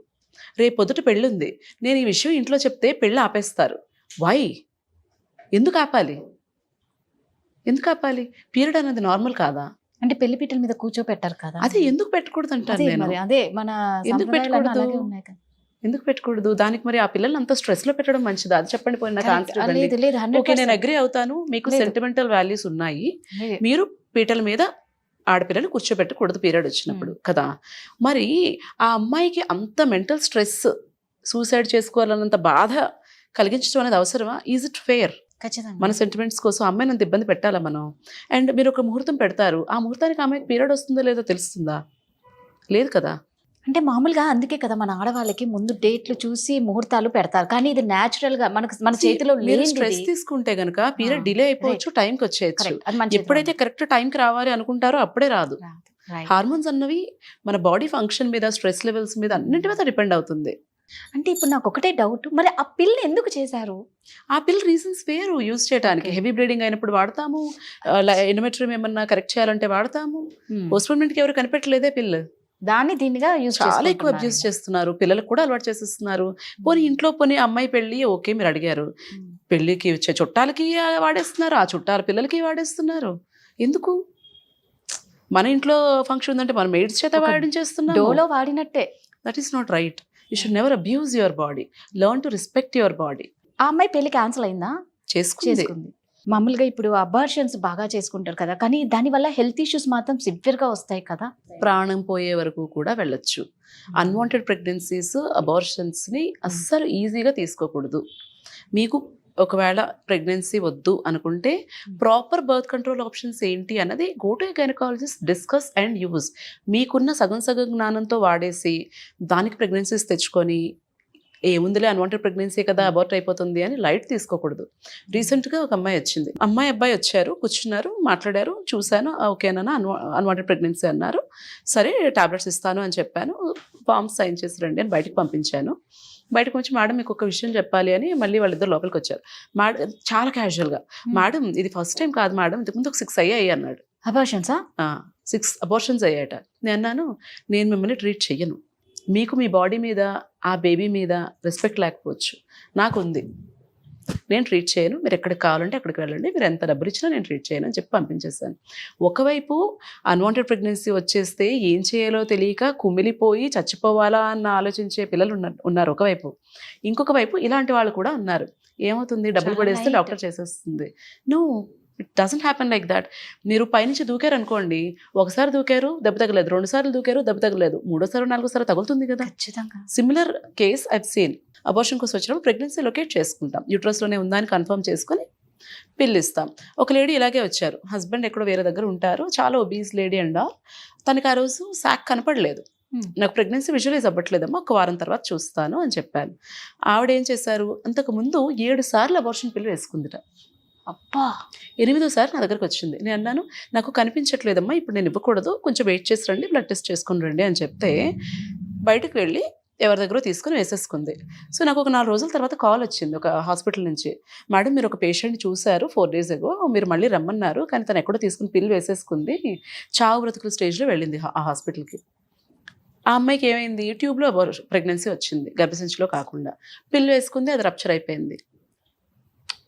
రేపు పొద్దుట పెళ్ళుంది, నేను ఈ విషయం ఇంట్లో చెప్తే పెళ్ళి ఆపేస్తారు. వై? ఎందుకు ఆపాలి? పీరియడ్ అనేది నార్మల్ కాదా? అంటే పెళ్లి పీటల మీద కూర్చోపెట్టారు కదా, అదే ఎందుకు పెట్టకూడదు అంటాను నేను. అదే మన ఎందుకు సంప్రదాయాలు పెట్టకూడదు? అలాగే ఉన్నాయి కదా. ఎందుకు పెట్టకూడదు? దానికి మరి ఆ పిల్లల్ని అంత స్ట్రెస్ లో పెట్టడం మంచిదా? అది చెప్పండి. పోయి నాకు Correct. ఆన్సర్ ఇవ్వండి. లేదు లేదు ఓకే, నేను 100% అగ్రి అవుతాను, మీకు లేదు. సెంటిమెంటల్ వాల్యూస్ ఉన్నాయి, లేదు. మీరు పీటల మీద ఆడపిల్లని కూర్చోబెట్టకూడదు పీరియడ్ వచ్చినప్పుడు కదా. మరి ఆ అమ్మాయికి అంత మెంటల్ స్ట్రెస్, సూసైడ్ చేసుకోవాలన్నంత బాధ కలిగించడం అనేది అవసరమా? Is it fair? ఖచ్చితంగా మన సెంటిమెంట్స్ కోసం అమ్మాయిని అంత ఇబ్బంది పెట్టాలా మనం? అండ్ మీరు ఒక ముహూర్తం పెడతారు, ఆ ముహూర్తానికి అమ్మాయికి పీరియడ్ వస్తుందో లేదో తెలుస్తుందా? లేదు కదా. అంటే మామూలుగా అందుకే కదా మన ఆడవాళ్ళకి ముందు డేట్లు చూసి ముహూర్తాలు పెడతారు, కానీ ఇది న్యాచురల్ గా మన చేతిలో మీరు లేనిది. స్ట్రెస్ తీసుకుంటే గనక పీరియడ్ ఆ, డిలే అయిపోవచ్చు, టైంకి వచ్చేయచ్చు. Correct. అది మన చేతిలో ఎప్పుడైతే కరెక్ట్ టైంకి రావాలి అనుకుంటారో అప్పుడే రాదు. ఉండదు. Right. హార్మోన్స్ అన్నవి మన బాడీ ఫంక్షన్ మీద, స్ట్రెస్ లెవెల్స్ మీద అన్నింటి మీద డిపెండ్ అవుతుంది. అంటే ఇప్పుడు నాకు ఒకటే డౌట్, మరి ఆ పిల్ల ఎందుకు చేశారు? ఆ పిల్ రీజన్స్ వేరు యూజ్ చేయడానికి. Okay. హెవీ బ్లీడింగ్ అయినప్పుడు వాడతాము, ఎండోమెట్రియం ఏమన్నా కరెక్ట్ చేయాలంటే వాడతాము. పోస్ట్పోన్మెంట్ కి ఎవరు కనిపెట్టలేదే పిల్. దాన్ని దీనిగా యూజ్ చాలా ఎక్కువ అబ్యూస్ చేస్తున్నారు, పిల్లలకు కూడా అలవాటు చేసేస్తున్నారు. పోనీ ఇంట్లో పోనీ అమ్మాయి పెళ్లి ఓకే మీరు అడిగారు, పెళ్లికి వచ్చే చుట్టాలకి వాడేస్తున్నారు, ఆ చుట్టాల పిల్లలకి వాడేస్తున్నారు. ఎందుకు? మన ఇంట్లో ఫంక్షన్ ఉందంటే మనం మెయిడ్స్ చేత ఒక వాడించేస్తున్నాం. డోలో వాడినట్టే. That is not right. You should never abuse your body. Learn to respect your body. ఆ అమ్మాయి పెళ్లి క్యాన్సిల్ అయిందా? చేసుకుంది. మామూలుగా ఇప్పుడు అబార్షన్స్ బాగా చేసుకుంటారు కదా, కానీ దానివల్ల హెల్త్ ఇష్యూస్ మాత్రం సివియర్ గా వస్తాయి కదా. ప్రాణం పోయే వరకు కూడా వెళ్ళొచ్చు. అన్వాంటెడ్ ప్రెగ్నెన్సీస్, అబార్షన్స్ని అస్సలు ఈజీగా తీసుకోకూడదు. మీకు ఒకవేళ ప్రెగ్నెన్సీ వద్దు అనుకుంటే ప్రాపర్ బర్త్ కంట్రోల్ ఆప్షన్స్ ఏంటి అన్నది go to gynaecologist, discuss and use. మీకున్న సగం జ్ఞానంతో వాడేసి దానికి ప్రెగ్నెన్సీస్ తెచ్చుకొని ఏముందిలే అన్వాంటెడ్ ప్రెగ్నెన్సీ కదా అబార్ట్ అయిపోతుంది అని లైట్ తీసుకోకూడదు. రీసెంట్గా ఒక అమ్మాయి వచ్చింది, అబ్బాయి వచ్చారు, కూర్చున్నారు, మాట్లాడారు, చూశాను, ఓకేనా అన్వాంటెడ్ ప్రెగ్నెన్సీ అన్నారు. సరే టాబ్లెట్స్ ఇస్తాను అని చెప్పాను, ఫామ్స్ సైన్ చేసి రండి అని బయటకు పంపించాను. బయటకు వచ్చి మేడం మీకు ఒక విషయం చెప్పాలి అని మళ్ళీ వాళ్ళిద్దరు లోపలికి వచ్చారు. మేడం చాలా క్యాజువల్గా, మేడం ఇది ఫస్ట్ టైం కాదు మేడం, ఇంతకుముందు ఒక 6 అయ్యాయి అన్నాడు. అబార్షన్సా? 6 అబార్షన్స్ అయ్యాట. నేను అన్నాను, నేను మిమ్మల్ని ట్రీట్ చెయ్యను, మీకు మీ బాడీ మీద, ఆ బేబీ మీద రెస్పెక్ట్ లేకపోవచ్చు, నాకు ఉంది, నేను ట్రీట్ చేయను, మీరు ఎక్కడికి కావాలంటే అక్కడికి వెళ్ళండి, మీరు ఎంత డబ్బులు ఇచ్చినా నేను ట్రీట్ చేయను అని చెప్పి పంపించేశాను. ఒకవైపు అన్వాంటెడ్ ప్రెగ్నెన్సీ వచ్చేస్తే ఏం చేయాలో తెలియక కుమిలిపోయి చచ్చిపోవాలా అన్న ఆలోచించే పిల్లలు ఉన్నారు ఒకవైపు. ఇంకొక వైపు ఇలాంటి వాళ్ళు కూడా ఉన్నారు. ఏమవుతుంది, డబ్బులు చాలా పడేస్తే light. డాక్టర్ చేసేస్తుంది. No, it doesn't happen like that. మీరు పైనుంచి దూకారు అనుకోండి, ఒకసారి దూకారు దెబ్బ తగలేదు, 2 సార్లు దూకారు దెబ్బ తగలేదు, 3వ సారి 4వ సారి తగులుతుంది కదా. ఖచ్చితంగా. Similar case I've seen. Abortion కోసం వచ్చినప్పుడు ప్రెగ్నెన్సీ లొకేట్ చేసుకుంటాం, యూట్రస్లోనే ఉందా అని కన్ఫర్మ్ చేసుకొని పిల్లు ఇస్తాం. ఒక లేడీ ఇలాగే వచ్చారు, హస్బెండ్ ఎక్కడో వేరే దగ్గర ఉంటారు, చాలా ఒబీస్ లేడీ అండ్ తనకి ఆ రోజు శాక్ కనపడలేదు. నాకు ప్రెగ్నెన్సీ విజువలైజ్ అవ్వట్లేదమ్మా, ఒక వారం తర్వాత చూస్తాను అని చెప్పాను. ఆవిడ ఏం చేశారు, అంతకుముందు 7 సార్లు అబార్షన్ పిల్లు వేసుకుందిట. అబ్బా, 8వ సారి నా దగ్గరకు వచ్చింది. నేను అన్నాను, నాకు కనిపించట్లేదమ్మా, ఇప్పుడు నేను ఇవ్వకూడదు, కొంచెం వెయిట్ చేసి రండి, బ్లడ్ టెస్ట్ చేసుకుని రండి అని చెప్తే బయటకు వెళ్ళి ఎవరి దగ్గర తీసుకొని వేసేసుకుంది. సో నాకు ఒక 4 రోజుల తర్వాత కాల్ వచ్చింది ఒక హాస్పిటల్ నుంచి, మేడం మీరు ఒక పేషెంట్ చూశారు 4 days ago, మీరు మళ్ళీ రమ్మన్నారు, కానీ తను ఎక్కడో తీసుకుని పిల్లు వేసేసుకుంది, చావు బ్రతుకుల స్టేజ్లో వెళ్ళింది ఆ హాస్పిటల్కి. ఆ అమ్మాయికి ఏమైంది, ట్యూబ్లో ప్రెగ్నెన్సీ వచ్చింది, గర్భసంచిలో కాకుండా, పిల్లు వేసుకుంది, అది రప్చర్ అయిపోయింది,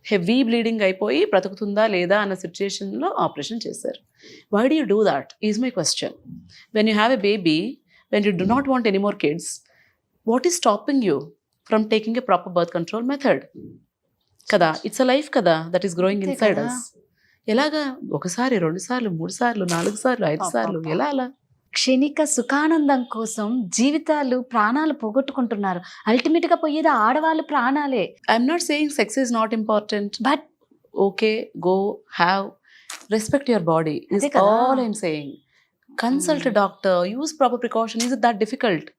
హెవీ బ్లీడింగ్ అయిపోయి బ్రతుకుతుందా లేదా అన్న సిచ్యుయేషన్లో ఆపరేషన్ చేశారు. Why do you do that is my question. When you have a baby, when you do not want any more kids, what is stopping you from taking a proper birth control method కదా. It's a life కదా, that is growing అంతే inside కదా. Us. ఎలాగా 1 సారి 2 సార్లు 3 సార్లు 4 సార్లు 5 సార్లు అబ్బబ్బా. ఎలా అలా? క్షణిక సుఖానందం కోసం జీవితాలు, ప్రాణాలు పోగొట్టుకుంటున్నారు. అల్టిమేట్ గా పోయేది ఆడవాళ్ళు ప్రాణాలే. I'm not saying sex is not important, but okay, go have respect your body is అదే కదా. All I'm saying. Consult doctor, use proper precaution. Is it that difficult?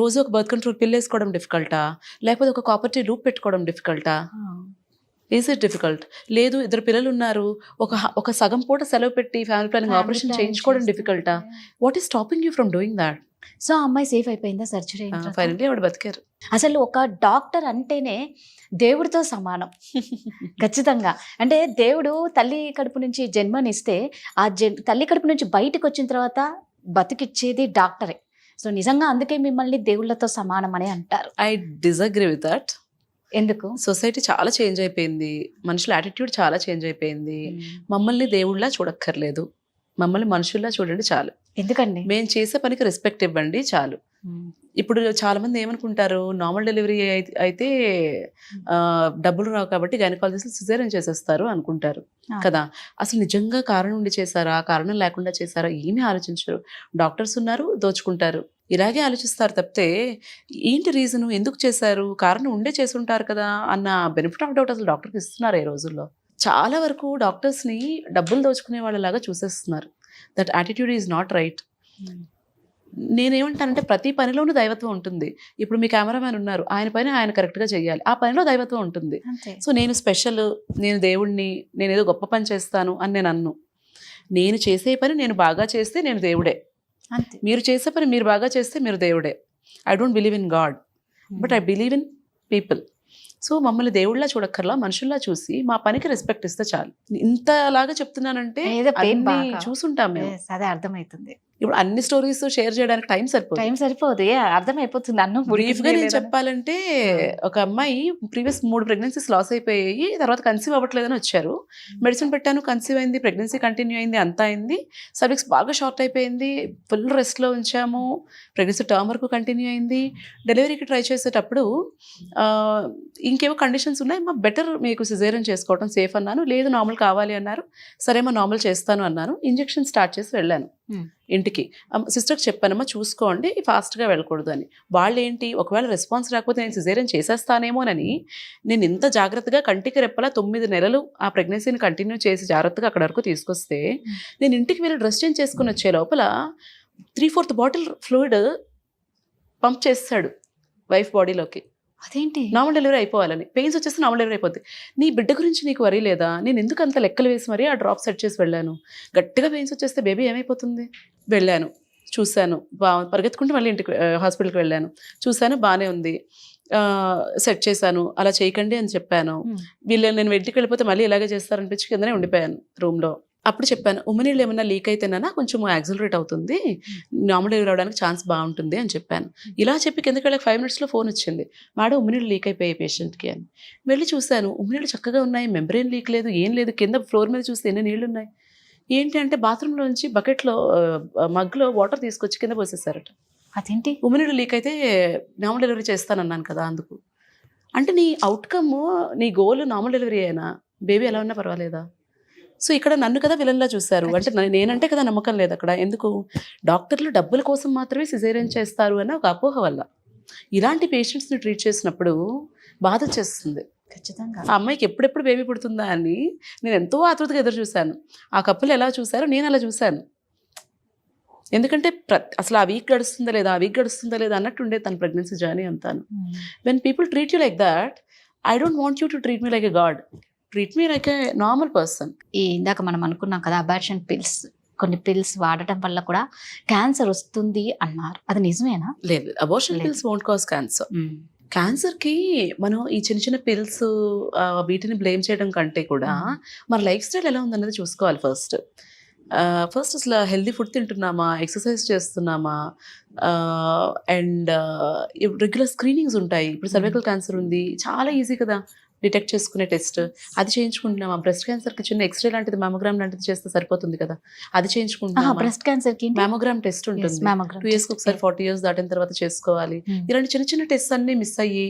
రోజు ఒక బర్త్ కంట్రోల్ పిల్ వేసుకోవడం డిఫికల్టా, లేకపోతే ఒక కాపర్టీ లూప్ పెట్టుకోవడం డిఫికల్టా? Is it difficult? లేదు 2 పిల్లలు ఉన్నారు, ఒక సగం పూట సెలవు పెట్టి ఫ్యామిలీ ప్లానింగ్ ఆపరేషన్ చేయించుకోవడం డిఫికల్టా? What is stopping you from doing that? So ఆ అమ్మాయి సేఫ్ అయిపోయిందా సర్జరీ? ఫైనల్లీ ఆవిడ బతికారు. అసలు ఒక డాక్టర్ అంటేనే దేవుడితో సమానం. ఖచ్చితంగా. అంటే దేవుడు తల్లి కడుపు నుంచి జన్మనిస్తే ఆ తల్లి కడుపు నుంచి బయటకు వచ్చిన తర్వాత బతికిచ్చేది డాక్టరే. సో నిజంగా అందుకే మిమ్మల్ని దేవుళ్ళతో సమానం అని అంటారు. I disagree with that. ఎందుకు? సొసైటీ చాలా చేంజ్ అయిపోయింది, మనుషుల యాటిట్యూడ్ చాలా చేంజ్ అయిపోయింది. మమ్మల్ని దేవుళ్ళ చూడక్కర్లేదు, మమ్మల్ని మనుషుల్లా చూడండి చాలు. ఎందుకండి? మేము చేసే పనికి రెస్పెక్ట్ ఇవ్వండి చాలు. ఇప్పుడు చాలా మంది ఏమనుకుంటారు, నార్మల్ డెలివరీ అయితే డబ్బులు రావు కాబట్టి గైనకాలజిస్ట్ సిజేరియన్ చేసేస్తారు అనుకుంటారు కదా. అసలు నిజంగా కారణం ఉండి చేశారా, కారణం లేకుండా చేశారా ఏమీ ఆలోచించరు. డాక్టర్స్ ఉన్నారు, దోచుకుంటారు, ఇలాగే ఆలోచిస్తారు తప్పితే ఏంటి రీజను, ఎందుకు చేశారు, కారణం ఉండే చేసి ఉంటారు కదా అన్న బెనిఫిట్ ఆఫ్ డౌట్ అసలు డాక్టర్కి ఇస్తున్నారు ఈ రోజుల్లో. చాలా వరకు డాక్టర్స్ని డబ్బులు దోచుకునే వాళ్ళలాగా చూసేస్తున్నారు. That attitude is not right. నేనేమంటానంటే ప్రతి పనిలోనూ దైవత్వం ఉంటుంది. ఇప్పుడు మీ కెమెరామ్యాన్ ఉన్నారు, ఆయన పని ఆయన కరెక్ట్గా చేయాలి, ఆ పనిలో దైవత్వం ఉంటుంది. సో నేను స్పెషల్, నేను దేవుణ్ణి, నేను ఏదో గొప్ప పని చేస్తాను అని నేను అన్ను. నేను చేసే పని నేను బాగా చేస్తే నేను దేవుడే, మీరు చేసే పని మీరు బాగా చేస్తే మీరు దేవుడే. I don't believe in God, but I believe in people. So మమ్మల్ని దేవుళ్ళ చూడక్కర్లా, మనుషుల్లా చూసి మా పనికి రెస్పెక్ట్ ఇస్తే చాలు. ఇంతలాగా చెప్తున్నానంటే చూసుంటాం మేము. అదే అర్థమవుతుంది. ఇప్పుడు అన్ని స్టోరీస్ షేర్ చేయడానికి టైం సరిపోదు, అర్థమైపోతుంది. అన్నం బ్రీఫ్ గా నేను చెప్పాలంటే, ఒక అమ్మాయి ప్రీవియస్ 3 ప్రెగ్నెన్సీస్ లాస్ అయిపోయాయి, తర్వాత కన్సీవ్ అవ్వట్లేదని వచ్చారు. మెడిసిన్ పెట్టాను, కన్సీవ్ అయింది, ప్రెగ్నెన్సీ కంటిన్యూ అయింది, అంతా అయింది. సర్విక్స్ బాగా షార్ట్ అయిపోయింది, ఫుల్ రెస్ట్ లో ఉంచాము, ప్రెగ్నెన్సీ టర్మ్ వరకు కంటిన్యూ అయింది. డెలివరీకి ట్రై చేసేటప్పుడు ఇంకేవో కండిషన్స్ ఉన్నాయి, మా బెటర్ మీకు సిజేరియన్ చేసుకోవడం సేఫ్ అన్నాను. లేదు నార్మల్ కావాలి అన్నారు. సరేమో నార్మల్ చేస్తాను అన్నాను. ఇంజెక్షన్ స్టార్ట్ చేసి వెళ్ళాను ఇంటికి. సిస్టర్కి చెప్పానమ్మా చూసుకోండి, ఫాస్ట్గా వెళ్ళకూడదు అని. వాళ్ళు ఏంటి, ఒకవేళ రెస్పాన్స్ రాకపోతే నేను సిజేరియన్ చేసేస్తానేమోనని నేను ఇంత జాగ్రత్తగా కంటికి రెప్పలా 9 నెలలు ఆ ప్రెగ్నెన్సీని కంటిన్యూ చేసి జాగ్రత్తగా అక్కడ వరకు తీసుకొస్తే, నేను ఇంటికి వెళ్ళి డ్రెస్ చేంజ్ చేసుకుని వచ్చే లోపల 3/4 బాటిల్ ఫ్లూయిడ్ పంప్ చేస్తాడు వైఫ్ బాడీలోకి. అదేంటి, నార్మల్ డెలివరీ అయిపోవాలని. పెయిన్స్ వచ్చేస్తే నార్మల్ డెలివరీ అయిపోద్ది. నీ బిడ్డ గురించి నీకు వరీ లేదా, నేను ఎందుకు అంత లెక్కలు వేసి మరీ ఆ డ్రాప్ సెట్ చేసి వెళ్ళాను. గట్టిగా పెయిన్స్ వచ్చేస్తే బేబీ ఏమైపోతుంది. వెళ్ళాను, చూశాను, పరిగెత్తుకుంటూ మళ్ళీ ఇంటికి హాస్పిటల్కి వెళ్ళాను, చూశాను, బాగానే ఉంది, సెట్ చేశాను. అలా చేయకండి అని చెప్పాను. వీళ్ళు నేను ఇంటికి వెళ్ళిపోతే మళ్ళీ ఇలాగే చేస్తారనిపించి కిందనే ఉండిపోయాను రూమ్లో. అప్పుడు చెప్పాను, ఉమ్మనీళ్ళు ఏమన్నా లీక్ అయితేనా కొంచెం యాక్సిలరేట్ అవుతుంది, నార్మల్ డెలివరీ అవడానికి ఛాన్స్ బాగుంటుంది అని చెప్పాను. ఇలా చెప్పి కిందకి వెళ్ళక 5 minutesలో ఫోన్ వచ్చింది, మేడం ఉమ్మనీళ్ళు లీక్ అయిపోయాయి పేషెంట్కి అని. వెళ్ళి చూశాను, ఉమ్మనీళ్ళు చక్కగా ఉన్నాయి, మెంబ్రెయిన్ లీక్ లేదు, ఏం లేదు. కింద ఫ్లోర్ మీద చూస్తే ఎన్ని నీళ్ళు ఉన్నాయి. ఏంటి అంటే బాత్రూంలోంచి బకెట్లో మగ్లో వాటర్ తీసుకొచ్చి కింద పోసేసారట. అదేంటి, ఉమ్మనీళ్ళు లీక్ అయితే నార్మల్ డెలివరీ చేస్తానన్నాను కదా అందుకు. అంటే నీ అవుట్కమ్, నీ గోల్ నార్మల్ డెలివరీ అయినా బేబీ ఎలా ఉన్నా పర్వాలేదా? సో ఇక్కడ నన్ను కదా విలన్లా చూశారు. అంటే నేనంటే కదా నమ్మకం లేదు అక్కడ. ఎందుకు, డాక్టర్లు డబ్బుల కోసం మాత్రమే సిజేరియన్ చేస్తారు అన్న ఒక అపోహ వల్ల ఇలాంటి పేషెంట్స్ని ట్రీట్ చేసినప్పుడు బాధ చేస్తుంది. ఖచ్చితంగా ఆ అమ్మాయికి ఎప్పుడెప్పుడు బేబీ పుడుతుందా అని నేను ఎంతో ఆతృతగా ఎదురు చూశాను. ఆ కప్పులు ఎలా చూశారో నేను అలా చూశాను. ఎందుకంటే అసలు ఆ వీక్ గడుస్తుందా లేదా అన్నట్టు ఉండే తన ప్రెగ్నెన్సీ జర్నీ అంతాను. When people treat you like that, I don't want you to treat me like a God, treat me like a normal person. ఇందాక మనం అనుకున్నాం కదా, అబార్షన్ పిల్స్, కొన్ని పిల్స్ వాడటం వల్ల కూడా క్యాన్సర్ వస్తుంది అన్నారు, అది నిజమేనా? లేదు, abortion pills won't cause cancer. క్యాన్సర్కి మనం ఈ చిన్న చిన్న పిల్స్ వీటిని బ్లేమ్ చేయడం కంటే కూడా మన లైఫ్ స్టైల్ ఎలా ఉందన్నది చూసుకోవాలి. ఫస్ట్ అసలు హెల్దీ ఫుడ్ తింటున్నామా, ఎక్సర్సైజ్ చేస్తున్నామా, అండ్ రెగ్యులర్ స్క్రీనింగ్స్ ఉంటాయి. ఇప్పుడు సర్వైకల్ క్యాన్సర్ ఉంది, చాలా ఈజీ కదా డిటెక్ట్ చేసుకునే టెస్ట్, అది చేయించుకుంటున్నామా? బ్రెస్ట్ క్యాన్సర్కి చిన్న ఎక్స్రే లాంటిది, మ్యామోగ్రామ్ లాంటిది చేస్తే సరిపోతుంది కదా, అది చేయించుకుంటున్నామా? బ్రెస్ట్ క్యాన్సర్కి మ్యామోగ్రామ్ టెస్ట్ ఉంటుంది, 2 yearsకి ఒకసారి, 40 years దాటిన తర్వాత చేసుకోవాలి. ఇలాంటి చిన్న చిన్న టెస్ట్ అన్ని మిస్ అయ్యి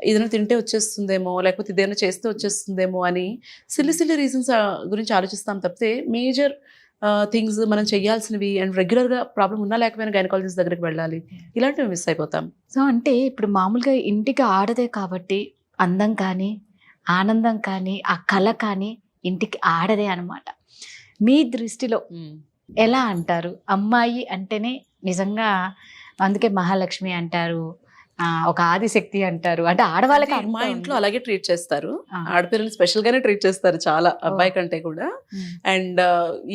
ఏదైనా తింటే వచ్చేస్తుందేమో, లేకపోతే ఇదేమైనా చేస్తే వచ్చేస్తుందేమో అని సిల్లి రీజన్స్ గురించి ఆలోచిస్తాం తప్పితే మేజర్ థింగ్స్ మనం చేయాల్సినవి అండ్ రెగ్యులర్గా ప్రాబ్లం ఉన్నా లేకపోయినా గైనకాలజిస్ట్ దగ్గరికి వెళ్ళాలి, ఇలాంటివి మిస్ అయిపోతాం. సో అంటే ఇప్పుడు మామూలుగా ఇంటికి ఆడదే కాబట్టి అందం కానీ, ఆనందం కానీ, ఆ కళ కానీ ఇంటికి ఆడదే అనమాట. మీ దృష్టిలో ఎలా అంటారు? అమ్మాయి అంటేనే నిజంగా, అందుకే మహాలక్ష్మి అంటారు, ఒక ఆదిశక్తి అంటారు. అంటే ఆడవాళ్ళకి మా ఇంట్లో అలాగే ట్రీట్ చేస్తారు, ఆడపిల్లల్ని స్పెషల్ గానే ట్రీట్ చేస్తారు చాలా, అబ్బాయి కంటే కూడా. అండ్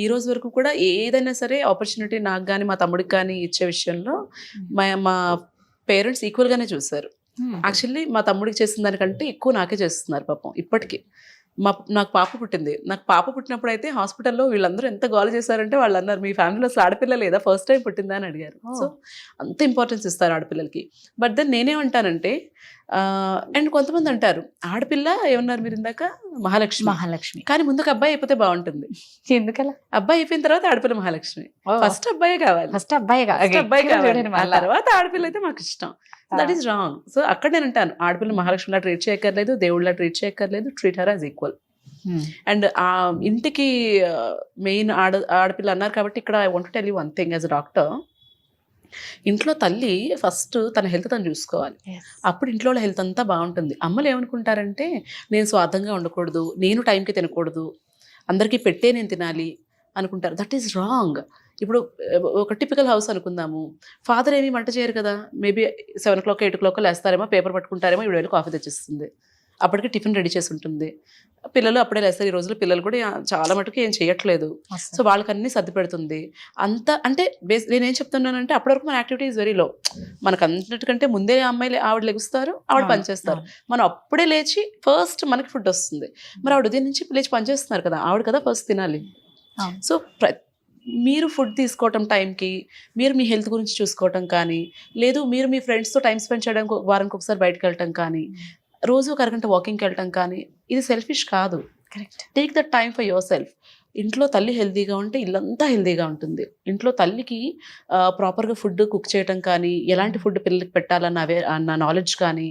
ఈ రోజు వరకు కూడా ఏదైనా సరే ఆపర్చునిటీ నాకు కానీ మా తమ్ముడికి కానీ ఇచ్చే విషయంలో మా పేరెంట్స్ ఈక్వల్ గానే చూసారు. యాక్చువల్లీ మా తమ్ముడికి చేసిన దానికంటే ఎక్కువ నాకే చేస్తున్నారు పాపం ఇప్పటికీ. నాకు పాప పుట్టింది, నాకు పాప పుట్టినప్పుడు అయితే హాస్పిటల్లో వీళ్ళందరూ ఎంత గోల చేశారంటే, వాళ్ళు అన్నారు మీ ఫ్యామిలీలో అసలు ఆడపిల్ల లేదా, ఫస్ట్ టైం పుట్టిందా అని అడిగారు. సో అంత ఇంపార్టెన్స్ ఇస్తారు ఆడపిల్లలకి. బట్ దెన్ నేనేమంటానంటే, అండ్ కొంతమంది అంటారు ఆడపిల్ల ఏమన్నారు మీరు ఇందాక మహాలక్ష్మి కానీ ముందుకు అబ్బాయి అయిపోతే బాగుంటుంది. ఎందుకలా? అబ్బాయి అయిపోయిన తర్వాత ఆడపిల్ల మహాలక్ష్మి. ఫస్ట్ అబ్బాయి కావాలి, ఫస్ట్ అబ్బాయి తర్వాత ఆడపిల్ల అయితే మాకు ఇష్టం. That is wrong. సో అక్కడ నేను అంటాను ఆడపిల్ల మహాలక్ష్మిలా ట్రీట్ చేయక్కర్లేదు, దేవుళ్ళ ట్రీట్ చేయక్కర్లేదు, treat her as equal. And ఆ ఇంటికి మెయిన్ ఆడపిల్ల అన్నారు కాబట్టి ఇక్కడ I want to tell you one thing as a doctor. ఇంట్లో తల్లి ఫస్ట్ తన హెల్త్ తను చూసుకోవాలి. అప్పుడు ఇంట్లో హెల్త్ అంతా బాగుంటుంది. అమ్మలు ఏమనుకుంటారంటే నేను స్వార్థంగా ఉండకూడదు, నేను టైంకి తినకూడదు, అందరికీ పెట్టే నేను తినాలి అనుకుంటారు. That is wrong. ఇప్పుడు ఒక టిపికల్ హౌస్ అనుకుందాము, ఫాదర్ ఏమీ వంట చేయరు కదా, మేబీ 7 o'clock 8 o'clock లేస్తారేమో, పేపర్ పట్టుకుంటారేమో, 7 కాఫీ తెచ్చిస్తుంది, అప్పటికి టిఫిన్ రెడీ చేసి ఉంటుంది. పిల్లలు అప్పుడే లేస్తారు. ఈ రోజుల్లో పిల్లలు కూడా చాలా మటుకు ఏం చేయట్లేదు. సో వాళ్ళకి అన్ని సర్ది పెడుతుంది. అంత అంటే నేనేం చెప్తున్నానంటే అప్పటి వరకు మన యాక్టివిటీ ఈజ్ వెరీ లో. మనకు అన్నిటికంటే ముందే అమ్మాయిలు ఆవిడ లెగుస్తారు, ఆవిడ పనిచేస్తారు. మనం అప్పుడే లేచి ఫస్ట్ మనకి ఫుడ్ వస్తుంది. మరి ఆవిడ ఉదయం నుంచి లేచి పనిచేస్తున్నారు కదా, ఆవిడ కదా ఫస్ట్ తినాలి. సో మీరు ఫుడ్ తీసుకోవటం టైంకి, మీరు మీ హెల్త్ గురించి చూసుకోవటం కానీ, లేదు మీరు మీ ఫ్రెండ్స్తో టైం స్పెండ్ చేయడానికి వారానికి ఒకసారి బయటకు వెళ్ళటం కానీ, రోజు ఒక అరగంట వాకింగ్కి వెళ్ళటం కానీ, ఇది సెల్ఫిష్ కాదు. Correct. Take that time for your self. ఇంట్లో తల్లి హెల్తీగా ఉంటే ఇల్లంతా హెల్తీగా ఉంటుంది. ఇంట్లో తల్లికి ప్రాపర్గా ఫుడ్ కుక్ చేయటం కానీ, ఎలాంటి ఫుడ్ పిల్లలకి పెట్టాలన్న నాలెడ్జ్ కానీ,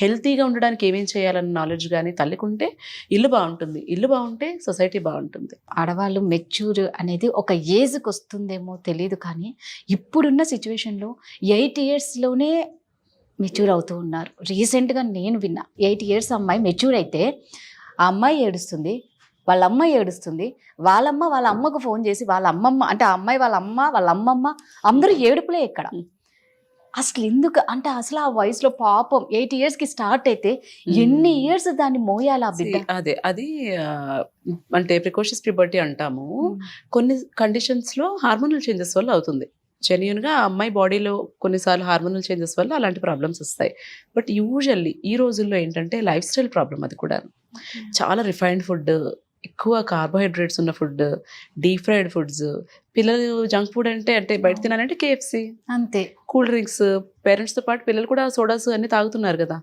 హెల్తీగా ఉండడానికి ఏమేం చేయాలన్న నాలెడ్జ్ కానీ తల్లికి ఉంటే ఇల్లు బాగుంటుంది. ఇల్లు బాగుంటే సొసైటీ బాగుంటుంది. ఆడవాళ్ళు మెచ్యూర్ అనేది ఒక ఏజ్కి వస్తుందేమో తెలియదు, కానీ ఇప్పుడున్న సిచ్యువేషన్లో 8 yearsలోనే మెచ్యూర్ అవుతూ ఉన్నారు. రీసెంట్గా నేను విన్నా 8 years అమ్మాయి మెచ్యూర్ అయితే ఆ అమ్మాయి ఏడుస్తుంది, వాళ్ళ అమ్మ ఏడుస్తుంది, వాళ్ళమ్మ వాళ్ళ అమ్మకు ఫోన్ చేసి వాళ్ళ అమ్మమ్మ అంటే ఆ అమ్మాయి వాళ్ళ అమ్మ వాళ్ళ అమ్మమ్మ అందరూ ఏడుపులే ఇక్కడ. అసలు ఎందుకు అంటే అసలు ఆ వయసులో పాపం 8 yearsకి స్టార్ట్ అయితే ఎన్ని ఇయర్స్ దాన్ని మోయాలి ఆ బిడ్డ. అదే అది అంటే ప్రికాషన్స్ ప్యూబర్టీ అంటాము. కొన్ని కండిషన్స్లో హార్మోనల్ చేంజెస్ వల్ల అవుతుంది. జెన్యూన్గా ఆ అమ్మాయి బాడీలో కొన్నిసార్లు హార్మోనల్ చేంజెస్ వల్ల అలాంటి ప్రాబ్లమ్స్ వస్తాయి. బట్ యూజువల్లీ ఈ రోజుల్లో ఏంటంటే లైఫ్ స్టైల్ ప్రాబ్లం. అది కూడా చాలా రిఫైన్డ్ ఫుడ్, ఎక్కువ కార్బోహైడ్రేట్స్ ఉన్న ఫుడ్, డీప్ ఫ్రైడ్ ఫుడ్స్, పిల్లలు జంక్ ఫుడ్ అంటే బయట తినాలంటే KFC అంతే, కూల్ డ్రింక్స్, పేరెంట్స్తో పాటు పిల్లలు కూడా సోడాస్ అన్ని తాగుతున్నారు కదా.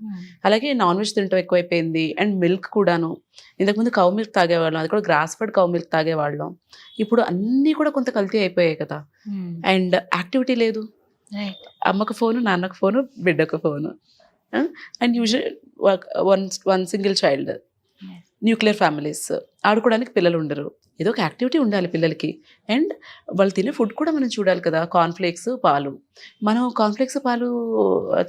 అలాగే నాన్ వెజ్ తినటం ఎక్కువైపోయింది. అండ్ మిల్క్ కూడాను, ఇంతకుముందు కౌ మిల్క్ తాగేవాళ్ళం, అది కూడా గ్రాస్ ఫెడ్ కౌ మిల్క్ తాగేవాళ్ళం. ఇప్పుడు అన్నీ కూడా కొంత కల్తీ అయిపోయాయి కదా. అండ్ యాక్టివిటీ లేదు. అమ్మకు ఫోను, నాన్నకు ఫోను, బిడ్డకు phone. And usual one single child, nuclear families, ఆడుకోవడానికి పిల్లలు ఉండరు. ఏదో ఒక యాక్టివిటీ ఉండాలి పిల్లలకి. అండ్ వాళ్ళు తినే ఫుడ్ కూడా మనం చూడాలి కదా. కార్న్ఫ్లేక్స్, పాలు, మనం కార్న్ఫ్లేక్స్ పాలు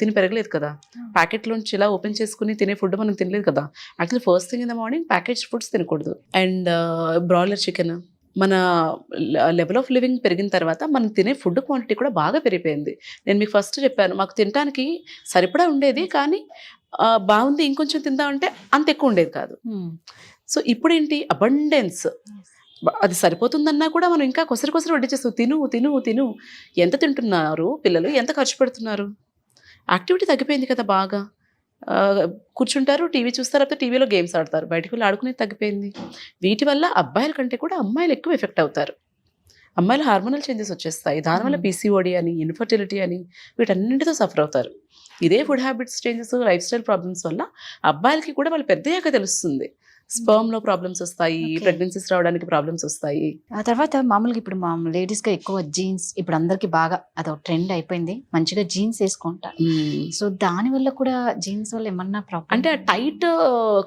తిని పెరగలేదు కదా. ప్యాకెట్లోంచి ఇలా ఓపెన్ చేసుకుని తినే ఫుడ్ మనం తినలేదు కదా. Actually first thing in the morning package foods తినకూడదు. అండ్ బ్రాయిలర్ చికెన్, మన లెవెల్ ఆఫ్ లివింగ్ పెరిగిన తర్వాత మనం తినే ఫుడ్ క్వాంటిటీ కూడా బాగా పెరిగిపోయింది. నేను మీకు ఫస్ట్ చెప్పాను, మాకు తినడానికి సరిపడా ఉండేది, కానీ బాగుంది ఇంకొంచెం తిందామంటే అంత ఎక్కువ ఉండేది కాదు. సో ఇప్పుడు ఏంటి, అబండెన్స్. అది సరిపోతుందన్నా కూడా మనం ఇంకా కొసరి వడ్డించేస్తాం. తిను. ఎంత తింటున్నారు పిల్లలు, ఎంత ఖర్చు పెడుతున్నారు. యాక్టివిటీ తగ్గిపోయింది కదా బాగా. కూర్చుంటారు, టీవీ చూస్తారు, లేకపోతే టీవీలో గేమ్స్ ఆడతారు, బయటకు వెళ్ళి ఆడుకునేది తగ్గిపోయింది. వీటి వల్ల అబ్బాయిల కంటే కూడా అమ్మాయిలు ఎక్కువ ఎఫెక్ట్ అవుతారు. అమ్మాయిలు హార్మోనల్ చేంజెస్ వచ్చేస్తాయి. దానివల్ల PCOD అని, ఇన్ఫర్టిలిటీ అని, వీటన్నింటితో సఫర్ అవుతారు. ఇదే food habits changes, life style problems వల్ల అబ్బాయిలకి కూడా వాళ్ళు పెద్దయ్యాక తెలుస్తుంది. స్పర్మ్లో ప్రాబ్లమ్స్ వస్తాయి, ప్రెగ్నెన్సీస్ రావడానికి ప్రాబ్లమ్స్ వస్తాయి. ఆ తర్వాత మామూలుగా ఇప్పుడు మా లేడీస్గా ఎక్కువ జీన్స్, ఇప్పుడు అందరికి బాగా అదొక ట్రెండ్ అయిపోయింది, మంచిగా జీన్స్ వేసుకుంటారు. సో దానివల్ల కూడా జీన్స్ వల్ల ఏమన్నా ప్రాబ్లం అంటే ఆ టైట్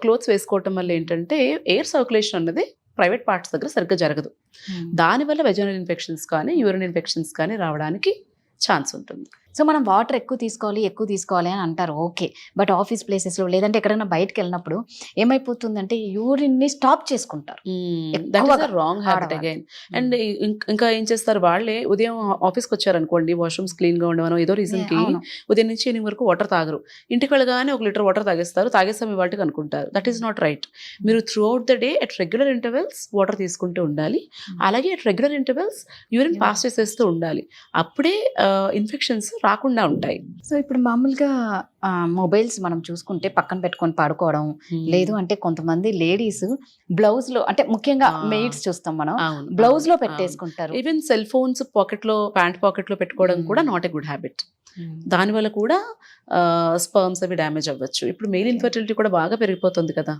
క్లోత్స్ వేసుకోవటం వల్ల ఏంటంటే ఎయిర్ సర్క్యులేషన్ అన్నది ప్రైవేట్ పార్ట్స్ దగ్గర సరిగ్గా జరగదు. దానివల్ల వెజనల్ ఇన్ఫెక్షన్స్ కానీ, యూరిన్ ఇన్ఫెక్షన్స్ కానీ రావడానికి ఛాన్స్ ఉంటుంది. సో మనం వాటర్ ఎక్కువ తీసుకోవాలి అని అంటారు, ఓకే. బట్ ఆఫీస్ ప్లేసెస్లో లేదంటే ఎక్కడైనా బయటకు వెళ్ళినప్పుడు ఏమైపోతుందంటే యూరిన్ని స్టాప్ చేసుకుంటారు. Wrong habit again. అండ్ ఇంకా ఏం చేస్తారు, వాళ్ళే ఉదయం ఆఫీస్కి వచ్చారనుకోండి, వాష్రూమ్స్ క్లీన్గా ఉండవనో ఏదో రీజన్కి ఉదయం నుంచి ఈవినింగ్ వరకు వాటర్ తాగరు. ఇంటికి వెళ్ళగానే 1 liter వాటర్ తాగేస్తారు, తాగేస్తాం ఇవాటికి అనుకుంటారు. That is not right. మీరు throughout the day at regular intervals water తీసుకుంటూ ఉండాలి. అలాగే అట్ రెగ్యులర్ ఇంటర్వెల్స్ యూరిన్ పాస్ చేసేస్తూ ఉండాలి. అప్పుడే ఇన్ఫెక్షన్స్ రాకుండా ఉంటాయి. సో ఇప్పుడు మామూలుగా మొబైల్స్ మనం చూసుకుంటే పక్కన పెట్టుకొని పడుకోవడం, లేదు అంటే కొంతమంది లేడీస్ బ్లౌజ్ లో, అంటే ముఖ్యంగా మెయిడ్స్ చూస్తాం మనం, బ్లౌజ్ లో పెట్టేసుకుంటారు. ఈవెన్ సెల్ ఫోన్స్ పాకెట్ లో, ప్యాంట్ పాకెట్ లో పెట్టుకోవడం కూడా నాట్ ఎ గుడ్ హ్యాబిట్. దానివల్ల కూడా స్పర్మ్స్ అవి డ్యామేజ్ అవ్వచ్చు. ఇప్పుడు మెయిల్ ఇన్ఫర్టిలిటీ కూడా బాగా పెరిగిపోతుంది కదా.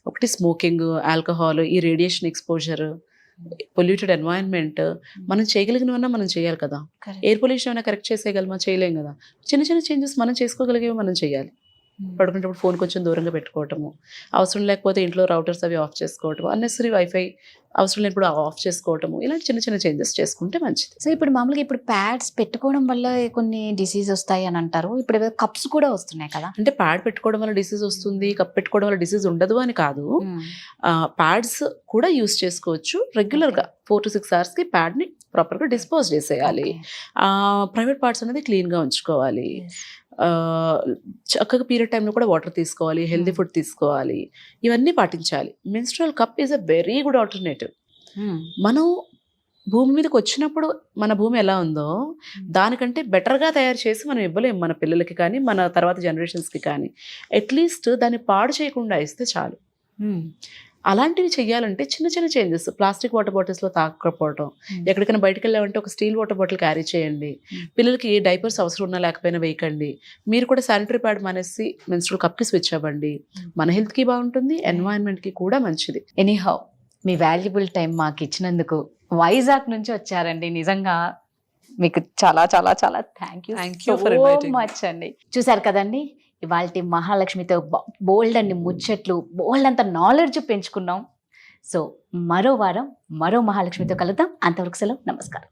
ఒకటి స్మోకింగ్, ఆల్కహాల్, ఈ రేడియేషన్ ఎక్స్పోజర్, పొల్యూటెడ్ ఎన్వైరన్మెంట్. మనం చేయగలిగినవన్నా మనం చేయాలి కదా. ఎయిర్ పొల్యూషన్ అయినా కరెక్ట్ చేసేయగలమా? చేయలేం కదా. చిన్న చిన్న చేంజెస్ మనం చేసుకోగలిగేవి మనం చేయాలి. పడుకునేటప్పుడు ఫోన్ కొంచెం దూరంగా పెట్టుకోవటము, అవసరం లేకపోతే ఇంట్లో రౌటర్స్ అవి ఆఫ్ చేసుకోవటము, అన్నెసరీ వైఫై అవసరం లేనప్పుడు ఆఫ్ చేసుకోవటము, ఇలాంటి చిన్న చిన్న చేంజెస్ చేసుకుంటే మంచిది. సో ఇప్పుడు మామూలుగా ఇప్పుడు ప్యాడ్స్ పెట్టుకోవడం వల్ల కొన్ని డిసీజ్ వస్తాయి అని అంటారు. ఇప్పుడు కప్స్ కూడా వస్తున్నాయి కదా. అంటే ప్యాడ్ పెట్టుకోవడం వల్ల డిసీజ్ వస్తుంది, కప్ పెట్టుకోవడం వల్ల డిసీజ్ ఉండదు అని కాదు. ప్యాడ్స్ కూడా యూస్ చేసుకోవచ్చు. రెగ్యులర్గా 4 to 6 hours ప్యాడ్ని ప్రాపర్గా డిస్పోజ్ చేసేయాలి. ప్రైవేట్ పార్ట్స్ అనేది క్లీన్గా ఉంచుకోవాలి. చక్కగా పీరియడ్ టైంలో కూడా వాటర్ తీసుకోవాలి, హెల్దీ ఫుడ్ తీసుకోవాలి, ఇవన్నీ పాటించాలి. Menstrual cup is a very good alternative. మనం భూమి మీదకి వచ్చినప్పుడు మన భూమి ఎలా ఉందో దానికంటే బెటర్గా తయారు చేసి మనం ఇవ్వలేము మన పిల్లలకి కానీ మన తర్వాత జనరేషన్స్కి కానీ. అట్లీస్ట్ దాన్ని పాడు చేయకుండా ఇస్తే చాలు. అలాంటివి చెయ్యాలంటే చిన్న చిన్న చేంజెస్. ప్లాస్టిక్ వాటర్ బాటిల్స్లో తాగకపోవడం, ఎక్కడికైనా బయటకు వెళ్ళామంటే ఒక స్టీల్ వాటర్ బాటిల్ క్యారీ చేయండి. పిల్లలకి ఏ డైపర్స్ అవసరం ఉన్నా లేకపోయినా వేయకండి. మీరు కూడా శానిటరీ ప్యాడ్ మానేసి మెన్స్ట్రువల్ కప్కి స్విచ్ అవ్వండి. మన హెల్త్కి బాగుంటుంది, ఎన్వైరన్మెంట్కి కూడా మంచిది. ఎనీహౌ మీ వాల్యుబుల్ టైం మాకు ఇచ్చినందుకు, వైజాగ్ నుంచి వచ్చారండి, నిజంగా మీకు చాలా చాలా చాలా thank you for inviting me. Much అండి. చూసారు కదండి, ఇవాళ మహాలక్ష్మితో బోల్డ్ అన్ని ముచ్చట్లు, బోల్డ్ అంత నాలెడ్జ్ పెంచుకున్నాం. సో మరో వారం మరో మహాలక్ష్మితో కలుద్దాం. అంతవరకు సెలవు, నమస్కారం.